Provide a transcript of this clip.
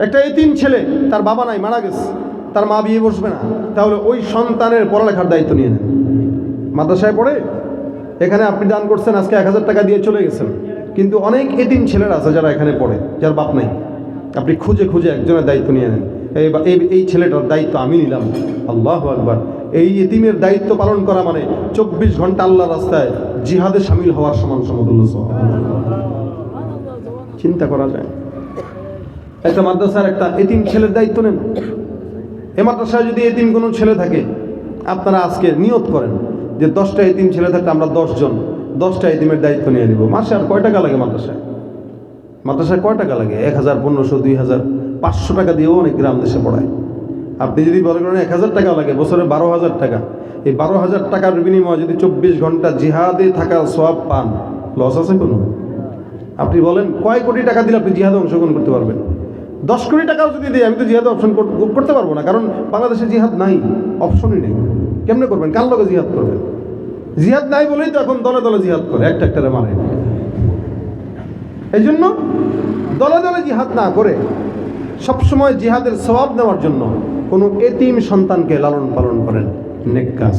একটা এতিম ছেলে, তার বাবা নাই, মারা গেছে, তার মা বিয়ে বসবে না, তাহলে ওই সন্তানের পড়ালেখার দায়িত্ব নিয়ে নেন। মাদ্রাসায় পড়ে, এখানে আপনি দান করছেন, আজকে 1000 টাকা দিয়ে চলে গেছেন, কিন্তু অনেক এতিম ছেলেরা আছে যারা এখানে পড়ে, যার বাপ নাই। আপনি খুঁজে খুঁজে একজনের দায়িত্ব নিয়ে নেন। এই ছেলেটার দায়িত্ব আমি নিলাম। আল্লাহু আকবার। এই এতিমের দায়িত্ব পালন করা মানে 24 ঘন্টা আল্লাহর রাস্তায় জিহাদে শামিল হওয়ার সমান সমতুল্য। চিন্তা করা যায়। একটা মাদ্রাসার একটা এতিম ছেলের দায়িত্ব নেন। এ মাদ্রাসায় যদি এতিম কোনো ছেলে থাকে, আপনারা আজকে নিয়ত করেন যে 10টা এতিম ছেলে থাকলে আমরা 10 জন 10টা এতিমের দায়িত্ব নিয়ে নিব। মাসে আর কয় টাকা লাগে মাদ্রাসায়? মাদ্রাসায় কয় টাকা লাগে? 1000, 1500, 2000, 500 টাকা দিয়েও অনেক গ্রাম দেশে পড়ায়। আপনি যদি বলে করেন 1000 টাকা লাগে, বছরে 12,000 টাকা, এই 12,000 টাকার বিনিময়ে যদি 24 ঘন্টা জিহাদে থাকার সওয়াব পান, লস আছে কোনো? আপনি বলেন কয় কোটি টাকা দিলে আপনি জিহাদে অংশগ্রহণ করতে পারবেন? 10 কোটি টাকাও যদি দিই, আমি তো জিহাদে অপশন করতে পারবো না, কারণ বাংলাদেশে জিহাদ নাই, অপশনই নেই। কেমনে করবেন? কার লোকে জিহাদ করবেন? জিহাদ নাই বলেই তো এখন দলে দলে জিহাদ করে, একটা মারে। এই জন্য দলে দলে জিহাদ না করে সবসময় জিহাদের সওয়াব নেওয়ার জন্য কোনো এতিম সন্তানকে লালন পালন করেন, নেক কাজ।